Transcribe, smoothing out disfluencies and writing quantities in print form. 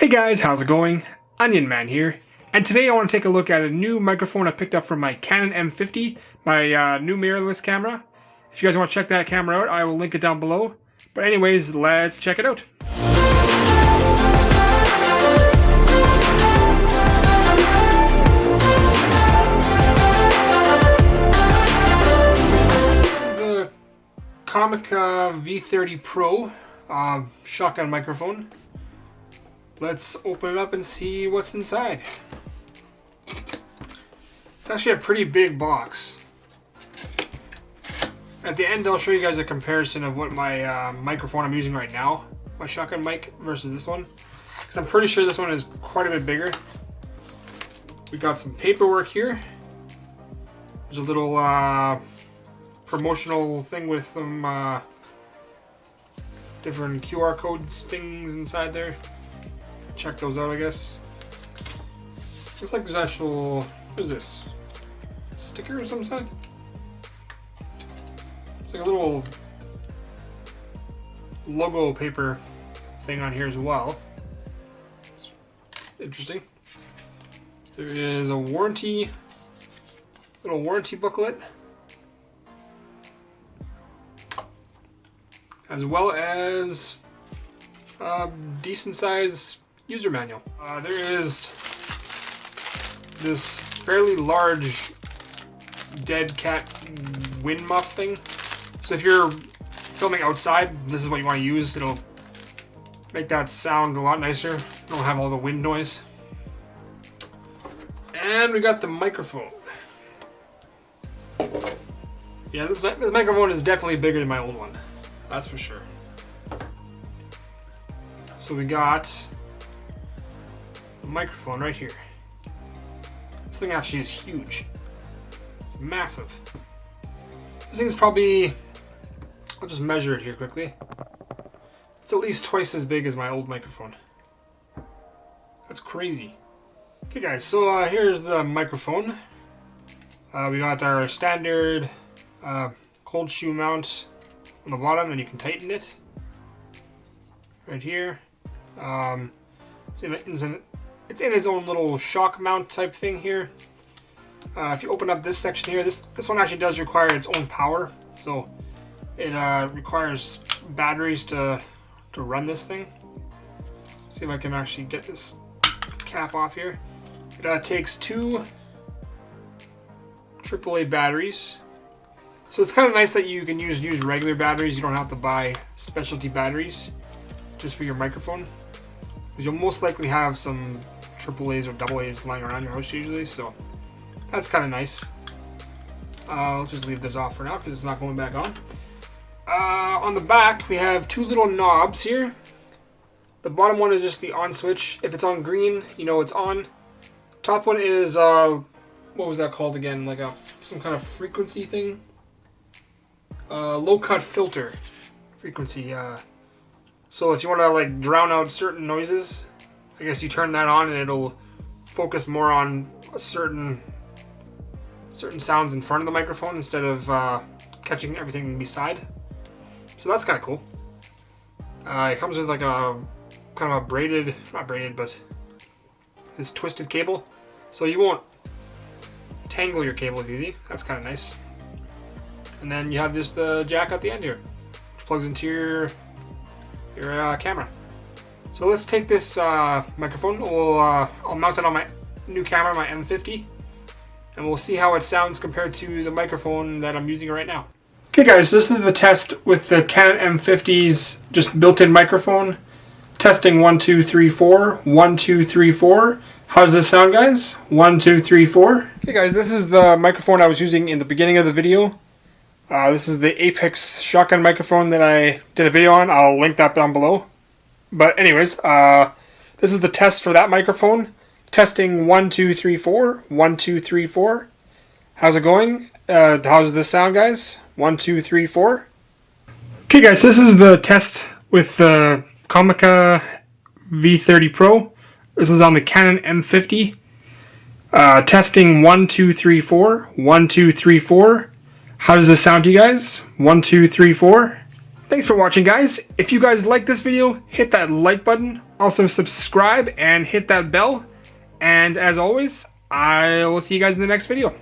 Hey guys, how's it going? Onion Man here, and today I want to take a look at a new microphone I picked up from my Canon M50, my new mirrorless camera. If you guys want to check that camera out, I will link it down below. But anyways, let's check it out. This is the Comica V30 Pro shotgun microphone. Let's open it up and see what's inside. It's actually a pretty big box. At the end, I'll show you guys a comparison of what my microphone I'm using right now, my shotgun mic, versus this one. Because I'm pretty sure this one is quite a bit bigger. We got some paperwork here. There's a little promotional thing with some different QR codes things inside there. Check those out, I guess. Looks like there's actual, what is this? Sticker or some side? It's like a little logo paper thing on here as well. It's interesting. There is a warranty, little warranty booklet, as well as a decent size user manual. There is this fairly large dead cat wind muff thing. So if you're filming outside, this is what you want to use. It'll make that sound a lot nicer. You don't have all the wind noise. And we got the microphone. Yeah, this microphone is definitely bigger than my old one. That's for sure. So we got the microphone right here. This thing actually is huge. It's massive. This thing's probably, I'll just measure it here quickly. It's at least twice as big as my old microphone. That's crazy. Okay guys, so here's the microphone. We got our standard cold shoe mount on the bottom, and you can tighten it right here. It's in its own little shock mount type thing here. If you open up this section here, this one actually does require its own power, so it requires batteries to run this thing. Let's see if I can actually get this cap off here. It takes two AAA batteries. So it's kind of nice that you can use regular batteries. You don't have to buy specialty batteries just for your microphone, because you'll most likely have some AAAs or AA's lying around your house usually, so that's kind of nice. I'll just leave this off for now because it's not going back on. On the back, we have two little knobs here. The bottom one is just the on switch. If it's on green, you know it's on. Top one is, what was that called again? Like some kind of frequency thing? Low cut filter frequency. So if you want to like drown out certain noises, I guess you turn that on and it'll focus more on a certain sounds in front of the microphone instead of catching everything beside. So that's kind of cool. It comes with like a kind of a braided, not braided, but this twisted cable, so you won't tangle your cables easy. That's kind of nice. And then you have the jack at the end here, which plugs into your camera. So let's take this microphone. I'll mount it on my new camera, my M50, and we'll see how it sounds compared to the microphone that I'm using right now. Okay guys, this is the test with the Canon M50's just built-in microphone. Testing 1, 2, 3, 4. 1, 2, 3, 4. How does this sound, guys? 1, 2, 3, 4. Okay guys, this is the microphone I was using in the beginning of the video. This is the Apex shotgun microphone that I did a video on. I'll link that down below. But anyways, this is the test for that microphone. Testing 1, 2, 3, 4. 1, 2, 3, 4. How's it going? How does this sound, guys? 1, 2, 3, 4. Okay guys, this is the test with the Comica V30 Pro. This is on the Canon M50. Testing 1, 2, 3, 4. 1, 2, 3, 4. How does this sound to you guys? 1, 2, 3, 4. Thanks for watching, guys. If you guys like this video, hit that like button. Also subscribe and hit that bell. And as always, I will see you guys in the next video.